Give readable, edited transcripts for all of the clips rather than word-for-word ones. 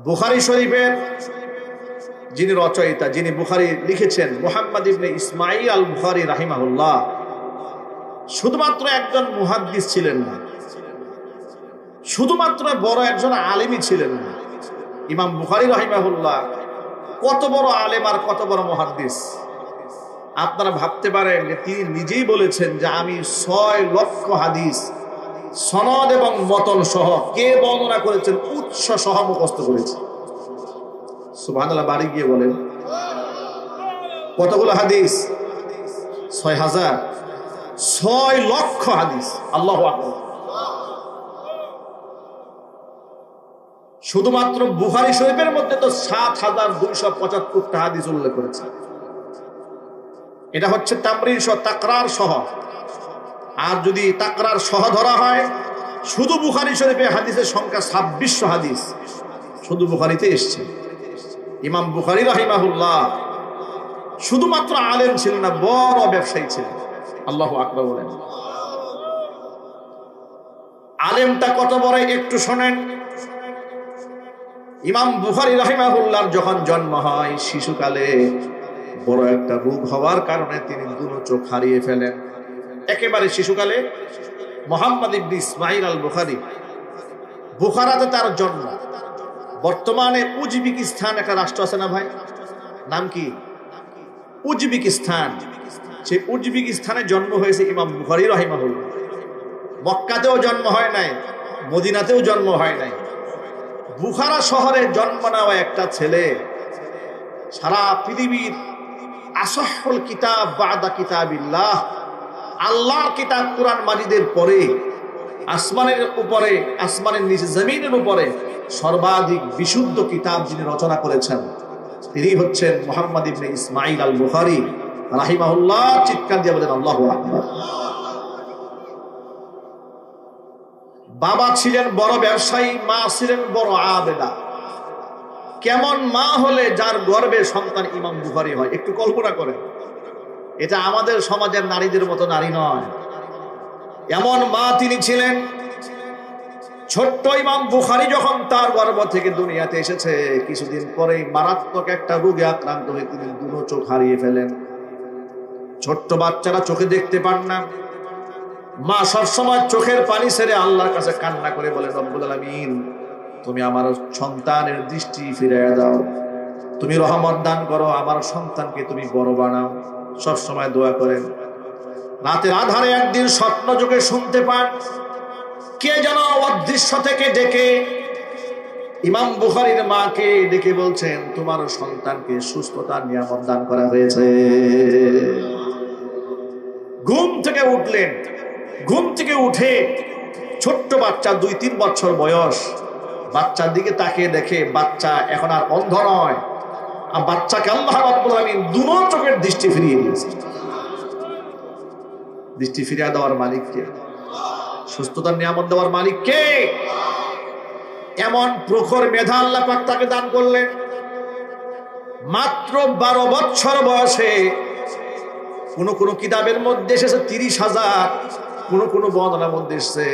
বুখারী শরীফের যিনি রচয়িতা, যিনি বুখারী লিখেছেন, মুহাম্মদ ইবনে ইসমাঈল আল বুখারী রাহিমাহুল্লাহ, শুধুমাত্র একজন মুহাদ্দিস ছিলেন না, শুধুমাত্র বড় একজন আলেমই ছিলেন না। ইমাম বুখারী রাহিমাহুল্লাহ কত বড় আলেম আর কত বড় মুহাদ্দিস। আপনারা ভাবতে পারেন যে তিনি নিজেই বলেছেন যে আমি 6 লক্ষ হাদিস সনদ এবং মতন সহ, কে বর্ণনা করেছেন উৎস সহ মুখস্থ করেছি। সুবহানাল্লাহ, বাড়ি গিয়ে বলেন কতগুলো হাদিস? 6000, 6 লক্ষ হাদিস। আল্লাহু আকবার। শুধুমাত্র বুখারী শরীফের মধ্যে তো 7275টা হাদিস উল্লেখ করেছে। এটা হচ্ছে তামরিন সহ, তাকরার সহ। আর যদি তাকরার সহ ধরা হয়, শুধু বুখারী শরীফে হাদিসের সংখ্যা 2600 হাদিস শুধু বুখারীতে এসেছে। ইমাম বুখারী রাহিমাহুল্লাহ শুধুমাত্র আলেম ছিলেন না, বড় ব্যবসায়ী ছিলেন। আল্লাহু আকবার বলেন। আলেমটা কত বড় একটু শোনেন। ইমাম বুখারী রাহিমাহুল্লাহর যখন জন্ম হয়, শিশুকালে বড় একটা রোগ হওয়ার কারণে তিনি দুটো চোখ হারিয়ে ফেলেন। একেবারে শিশুকালে মুহাম্মদ ইবনে ইসমাঈল আল বুখারী, বুখারাতে তার জন্ম। বর্তমানে উজবেকিস্তান একটা রাষ্ট্র আছে না ভাই, নাম কি? উজবেকিস্তান। সেই উজবেকিস্তানে জন্ম হয়েছে ইমাম বুখারী রাহিমাহুল্লাহ। মক্কাতেও জন্ম হয় নাই, মদিনাতেও জন্ম হয় নাই। বুখারা শহরে জন্ম নেওয়া একটা ছেলে সারা পৃথিবীর আসহল কিতাব বাদা কিতাবিল্লাহ, আল্লাহর কিতাব কুরআন মাজিদের পরে, আসমানের উপরে, আসমানের নিচে, জমিনের উপরে সর্বাধিক বিশুদ্ধ কিতাব যিনি রচনা করেছেন, তিনি হচ্ছেন মুহাম্মদ ইবনে ইসমাঈল আল বুখারী রাহিমাহুল্লাহ। চিৎকার দিয়ে বলেন আল্লাহু আকবার। বাবা ছিলেন বড় ব্যবসায়ী, মা ছিলেন বড় আবেদা। কেমন মা হলে যার গর্ভে সন্তান ইমাম বুখারী হয়, একটু কল্পনা করেন। এটা আমাদের সমাজের নারীদের মতো নারী নয়, এমন মা তিনি ছিলেন। ছোট্ট ইমাম বুখারী যখন তার গর্ভ থেকে দুনিয়াতে এসেছে, কিছুদিন পরেই মারাত্মক একটা রোগে আক্রান্ত হয়ে তিনি দুটো চোখ হারিয়ে ফেলেন। ছোট্ট বাচ্চারা চোখে দেখতে পান না। মা সবসময় চোখের পানি ছেড়ে আল্লাহর কাছে কান্না করে বলে, রব্বুল আলামিন, তুমি আমার সন্তানের দৃষ্টি ফিরিয়ে দাও, তুমি রহমত দান করো, আমার সন্তানকে তুমি বড় বানাও। সবসময় দোয়া করেন। রাতের আধারে একদিন স্বপ্ন যোগে শুনতে পান, কে যেন অদৃশ্য থেকে ডেকে ইমাম বুখারীর মাকে ডেকে বলছেন, তোমার সন্তানকে সুস্থতার নিয়ামত দান করা হয়েছে। ঘুম থেকে উঠলেন। ঘুম থেকে উঠে ছোট্ট বাচ্চা, 2-3 বছর বয়স, বাচ্চার দিকে তাকিয়ে দেখে বাচ্চা এখন আর অন্ধ নয়। আর বাচ্চাকে আল্লাহ রাব্বুল আলামিন দুনো চোখের দৃষ্টি ফিরিয়ে দিয়েছে। দৃষ্টি ফিরিয়ে দেওয়ার মালিক কে? সুস্থতার নিয়ামত দেওয়ার মালিক কে? এমন প্রখর মেধা আল্লাহ পাক তাকে দান করলেন। মাত্র 12 বছর বয়সে, কোন কিতাবের মধ্যে এসেছে 30,000, কোন বর্ণনার মধ্যে এসেছে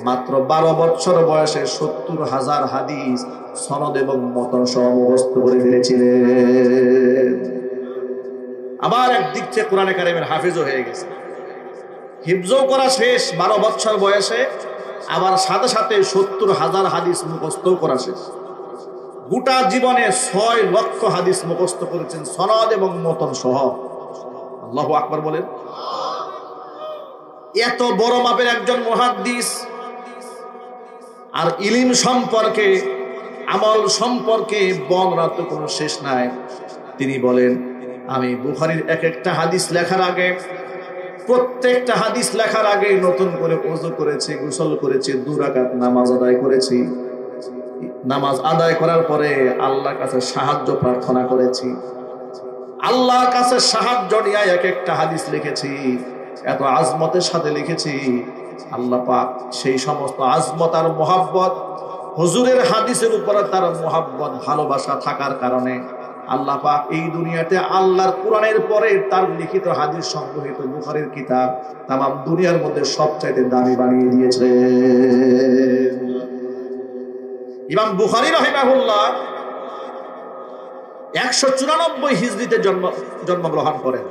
মাত্র 12 বছর বয়সে 70,000 হাদিস সনদ এবং মতন সহ মুখস্থ করে ফেলেছিলেন। আবার একদিক থেকে কোরআনে কারিমের হাফেজও হয়ে গেছে, হিফজও করা শেষ 12 বছর বয়সে। আবার সাথে সাথে 70,000 হাদিস মুখস্থ করা শেষ। গোটা জীবনে 6 লক্ষ হাদিস মুখস্থ করেছেন সনদ এবং মতন সহ। আল্লাহু আকবার বলেন। এত বড় মাপের একজন মুহাদ্দিস, আর ইলম সম্পর্কে, আমল সম্পর্কে বর্ণনার তো কোনো শেষ নাই। তিনি বলেন, আমি বুখারীর এক একটা হাদিস লেখার আগে, প্রত্যেকটা হাদিস লেখার আগে নতুন করে ওযু করেছি, গোসল করেছি, 2 রাকাত নামাজ আদায় করেছি। নামাজ আদায় করার পরে আল্লাহর কাছে সাহায্য প্রার্থনা করেছি। আল্লাহর কাছে সাহায্য নিয়ে এক একটা হাদিস লিখেছি। এত আজমতের সাথে লিখেছি, আল্লাহ পাক সেই সমস্ত আজমত আর মোহাব্বত, হুজুরের হাদিসের উপরে তার মোহাব্বত, ভালোবাসা থাকার কারণে আল্লাহ পাক এই দুনিয়াতে আল্লাহর কোরআনের পরে তার লিখিত হাদিস সংগ্রহিত বুখারীর কিতাব তামাম দুনিয়ার মধ্যে সবচাইতে দামি বানিয়ে দিয়েছে। ইমাম বুখারী রাহিমাহুল্লাহ 194 হিজরিতে জন্মগ্রহণ করেন।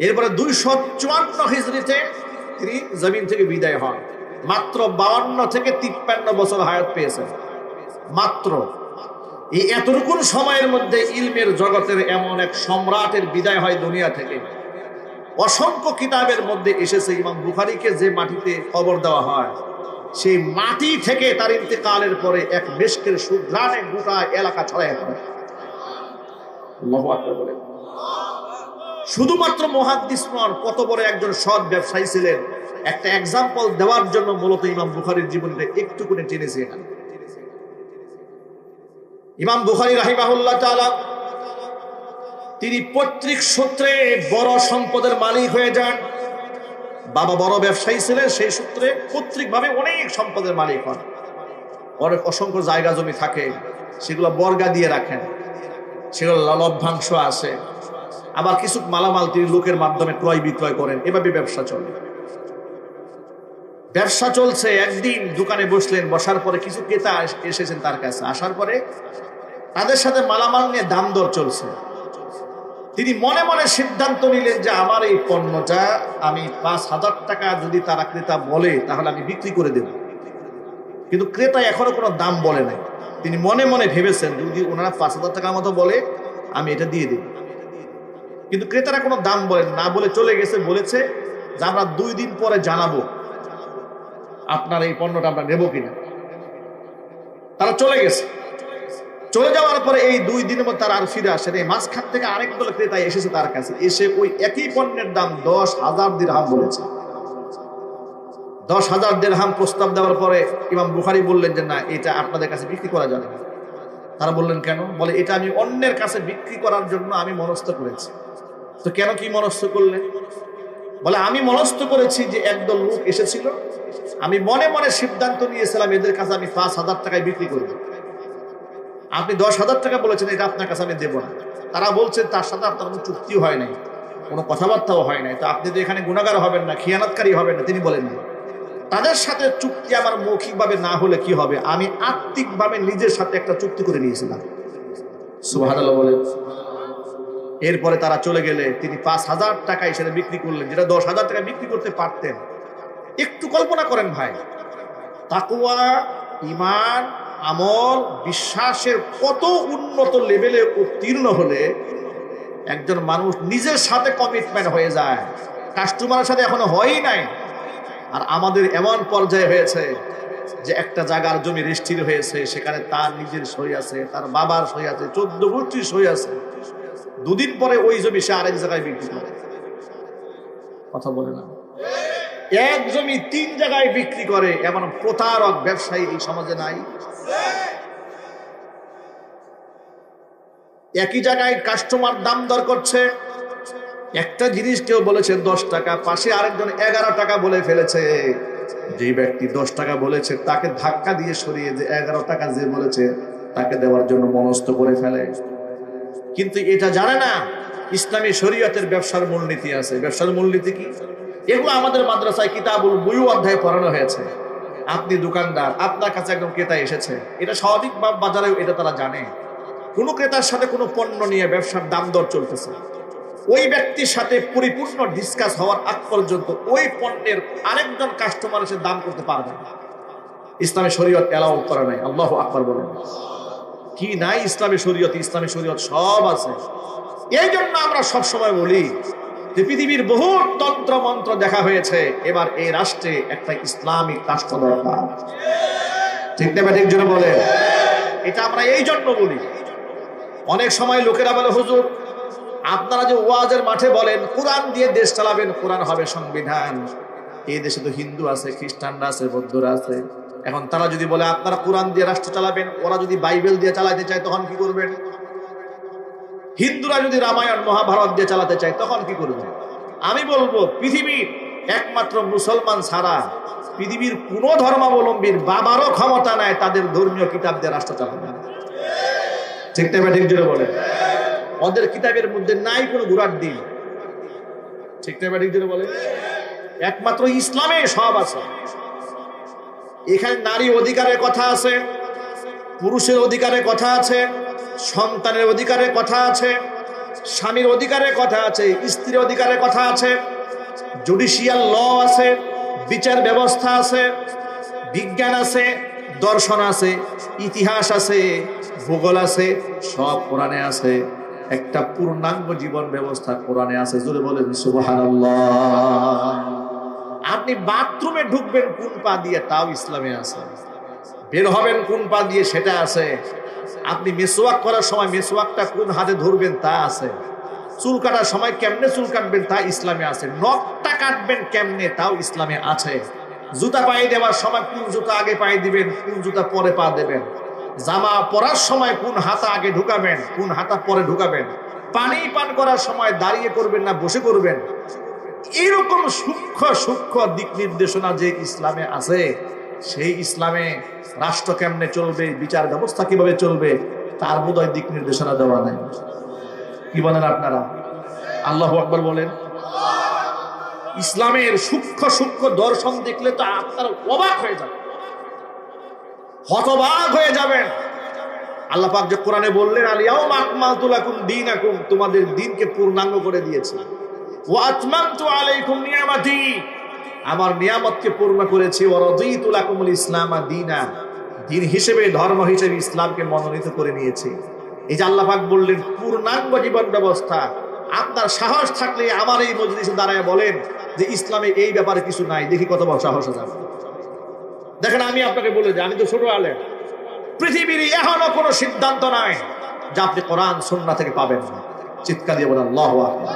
এরপরে 254 হিজরিতে তিনি জমিন থেকে বিদায় হন। মাত্র 52 থেকে 53 বছর হায়াত পেয়েছেন। মাত্র এই এতটুকু সময়ের মধ্যে ইলমের জগতের এমন এক সম্রাটের বিদায় হয় দুনিয়া থেকে। অসংখ্য কিতাবের মধ্যে এসেছে ইমাম বুখারীকে যে মাটিতে কবর দেওয়া হয়, সেই মাটি থেকে তার ইন্তেকালের পরে এক মেশকের সুঘ্রাণে গোটা এলাকা ছড়ায় পড়ে। আল্লাহু আকবার বলেন। শুধুমাত্র মুহাদ্দিস নন, কত বড় একজন সৎ ব্যবসায়ী ছিলেন একটা এক্সাম্পল দেওয়ার জন্য মূলত ইমাম বুখারীর জীবনটা একটু করে টেনেছে এখানে। ইমাম বুখারী রাহিমাহুল্লাহ তাআলা তিনি পৈতৃক সূত্রে বড় সম্পদের মালিক হয়ে যান। বাবা বড় ব্যবসায়ী ছিলেন, সেই সূত্রে পৈতৃকভাবে অনেক সম্পদের মালিক হন। অনেক অসংখ্য জায়গা জমি থাকে, সেগুলো বর্গা দিয়ে রাখেন, সেগুলো লভ্যাংশ আসে। আবার কিছু মালামাল তিনি লোকের মাধ্যমে ক্রয় বিক্রয় করেন। এভাবে ব্যবসা চলে। ব্যবসা চলছে। একদিন দোকানে বসলেন, বসার পরে কিছু ক্রেতা এসেছেন তার কাছে। আসার পরে তাদের সাথে মালামাল নিয়ে দাম দর চলছে। তিনি মনে মনে সিদ্ধান্ত নিলেন যে আমার এই পণ্যটা আমি 5,000 টাকা যদি তারা ক্রেতা বলে তাহলে আমি বিক্রি করে দেব। কিন্তু ক্রেতা এখনো কোনো দাম বলে নাই। তিনি মনে মনে ভেবেছেন যদি ওনারা 5,000 টাকার মতো বলে আমি এটা দিয়ে দেব। কিন্তু ক্রেতারা কোনো দাম বলেন না, বলে চলে গেছে। বলেছে যে আমরা 2 দিন পরে জানাবো আপনার এই পণ্যটা আমরা নেব কিনা। তারা চলে গেছে। চলে যাওয়ার পরে এই 2 দিনের মধ্যে তারা আর ফিরে আসেন। এই মাঝখান থেকে আরেক দল ক্রেতা এসেছে তার কাছে। এসে ওই একই পণ্যের দাম 10,000 দিরহাম বলেছে। 10,000 দিরহাম প্রস্তাব দেওয়ার পরে ইমাম বুখারী বললেন যে না, এটা আপনাদের কাছে বিক্রি করা যাবে না। তারা বললেন কেন? বলে এটা আমি অন্যের কাছে বিক্রি করার জন্য আমি মনস্থ করেছি। তো কেন, কি মনস্থ করলেন? বলে আমি মনস্থ করেছি যে একদল লোক এসেছিল, আমি মনে মনে সিদ্ধান্ত নিয়েছিলাম এদের কাছে আমি 5,000 টাকায় বিক্রি করব। আপনি 10,000 টাকা বলেছেন, এটা আপনার কাছে আমি দেব না। তারা বলছেন তার সাথে আপনার কোনো চুক্তিও হয় নাই, কোনো কথাবার্তাও হয় নাই, তো আপনি তো এখানে গুনাহগার হবেন না, খিয়ানতকারী হবেন না। তিনি বলেন না, তাদের সাথে চুক্তি আমার মৌখিকভাবে না হলে কি হবে, আমি আত্মিকভাবে নিজের সাথে একটা চুক্তি করে নিয়েছিলাম। সুবহানাল্লাহ বলেন। এরপরে তারা চলে গেলে তিনি 5,000 টাকায় সেটা বিক্রি করলেন, যেটা 10,000 টাকা বিক্রি করতে পারতেন। একটু কল্পনা করেন ভাই, তাকওয়া, ঈমান, আমল, বিশ্বাসের কত উন্নত লেভেলে উত্তীর্ণ হলে একজন মানুষ নিজের সাথে কমিটমেন্ট হয়ে যায়। কাস্টমারের সাথে এখনো হয়ই নাই। আর আমাদের এমন পর্যায়ে হয়েছে যে একটা জায়গার জমি রেজিস্ট্রি হয়েছে, সেখানে তার নিজের সই আছে, তার বাবার সই আছে, 14 গোষ্ঠীর সই আছে। 2 দিন পরে ওই জমি সে আরেক জায়গায় বিক্রি করে। কথা বলে না, এক জমি 3 জায়গায় বিক্রি করে, এমন প্রতারক ব্যবসায়ী এই সমাজে নাই? একই জায়গায় কাস্টমার দাম দর করছে, একটা জিনিস কেউ বলেছে 10 টাকা, পাশে আরেকজন 11 টাকা বলে ফেলেছে। যে ব্যক্তি 10 টাকা বলেছে তাকে ধাক্কা দিয়ে সরিয়ে যে 11 টাকা যে বলেছে তাকে দেওয়ার জন্য মনস্থ করে ফেলে। কিন্তু এটা জানে না ইসলামী শরীয়তের ব্যবসার মূলনীতি আছে। ব্যবসার মূলনীতি কি? এগুলো আমাদের মাদ্রাসায় কিতাবুল বুয়ু অধ্যায়ে পড়ানো হয়েছে। আপনি দোকানদার, আপনার কাছে একদম ক্রেতা এসেছে, এটা স্বাভাবিক বাজারেও এটা তারা জানে। কোন ক্রেতার সাথে কোনো পণ্য নিয়ে ব্যবসার দাম দর চলতেছে, ওই ব্যক্তির সাথে পরিপূর্ণ ডিসকাস হওয়ার আগ পর্যন্ত ওই পণ্যের আরেকজন কাস্টমার এসে দাম করতে পারবে না। ইসলামী শরীয়ত এলাও করা নাই। আল্লাহু আকবার বলেন। কি নাই ইসলামী শরীয়ত? ইসলামী শরীয়ত সব আছে। এই জন্য আমরা সবসময় বলি যে পৃথিবীর বহু তন্ত্র মন্ত্র দেখা হয়েছে, এবার এই রাষ্ট্রে একটা ইসলামিক রাষ্ট্র দরকার। ঠিক না? ঠিক জন্য বলে এটা আমরা এই জন্য বলি। অনেক সময় লোকেরা বলে হুজুর আপনারা যে ওয়াজের মাঠে বলেন কোরআন দিয়ে দেশ চালাবেন, কোরআন হবে সংবিধান, এই দেশে তো হিন্দু আছে, খ্রিস্টানরা আছে, বৌদ্ধরা আছে। এখন তারা যদি বলে আপনারা কোরআন দিয়ে রাষ্ট্র চালাবেন, ওরা যদি বাইবেল দিয়ে চালাতে চায় তখন কি করবেন? হিন্দুরা যদি রামায়ণ মহাভারত দিয়ে চালাতে চায় তখন কি করবেন? আমি বলবো পৃথিবীর একমাত্র মুসলমান ছাড়া পৃথিবীর কোন ধর্মাবলম্বীর বাবারও ক্ষমতা নাই তাদের ধর্মীয় কিতাব দিয়ে রাষ্ট্র চালাবে। ঠিক না? ঠিক জোরে বলে। ওদের কিতাবের মধ্যে নাই কোনো ঘোড়ার দিন। ঠিক না? ঠিক জোরে বলে। একমাত্র ইসলামে সব আছে। এখানে নারী অধিকারের কথা আছে, পুরুষের অধিকারের কথা আছে, সন্তানের অধিকারের কথা আছে, স্বামীর অধিকারের কথা আছে, স্ত্রীর অধিকারের কথা আছে, জুডিশিয়াল ল আছে, বিচার ব্যবস্থা আছে, বিজ্ঞান আছে, দর্শন আছে, ইতিহাস আছে, ভূগোল আছে, সব কোরআনে আছে। একটা পূর্ণাঙ্গ জীবন ব্যবস্থা কোরআনে আছে। জোরে বলেন সুবহানাল্লাহ। আপনি বাথরুমে ঢুকবেন কোন পা দিয়ে, তাও ইসলামে আছে। বের হবেন কোন পা দিয়ে, সেটা আছে। আপনি মেসওয়াক করার সময় মেসওয়াকটা কোন হাতে ধরবেন, তা আছে। চুল কাটার সময় কেমনে চুল কাটবেন, তা ইসলামে আছে। নখটা কাটবেন কেমনে, তাও ইসলামে আছে। জুতা পায়ে দেওয়ার সময় কোন জুতা আগে পায়ে দিবেন, কোন জুতা পরে পা দেবেন। জামা পরার সময় কোন হাতা আগে ঢুকাবেন, কোন হাতা পরে ঢুকাবেন। পানি পান করার সময় দাঁড়িয়ে করবেন না বসে করবেন। এরকম সূক্ষ্ম সূক্ষ্ম দিক নির্দেশনা যে ইসলামে আছে, সেই ইসলামে রাষ্ট্র কেমনে চলবে, বিচার ব্যবস্থা কিভাবে চলবে, তার বোধহয় দিক নির্দেশনা দেওয়া নাই। কি বলেন আপনারা? আল্লাহু আকবার বলেন। ইসলামের সূক্ষ্ম সূক্ষ্ম দর্শন দেখলে তো আপনারা অবাক হয়ে যাবেন, হতবাক হয়ে যাবেন। আল্লাহ পাক যে কোরআনে বললেন, আল-ইয়াউমা আকমালতু লাকুম দীনাকুম, তোমাদের দ্বীনকে পূর্ণাঙ্গ করে দিয়েছি। ওয়া আতমামতু আলাইকুম নিয়ামাতি, আমার নিয়ামতকে পূর্ণ করেছি। ওয়া রাদিতু লাকুমুল ইসলামা দীনা, দ্বীন হিসেবে, ধর্ম হিসেবে ইসলামকে মনোনীত করে নিয়েছি। এই যে আল্লাহ পাক বললেন পূর্ণাঙ্গ জীবন ব্যবস্থা। আপনার সাহস থাকলে আমার এই মজলিসে দাঁড়ায় বলেন যে ইসলামে এই ব্যাপারে কিছু নাই, দেখি কত বড় সাহস আছে। দেখেন, আমি আপনাকে বলে যাই, আমি তো ছোট আলেম, পৃথিবীর এখনো কোনো সিদ্ধান্ত নাই যা আপনি কোরআন সুন্নাহ থেকে পাবেন না। চিৎকার দিয়ে বলেন আল্লাহু আকবার।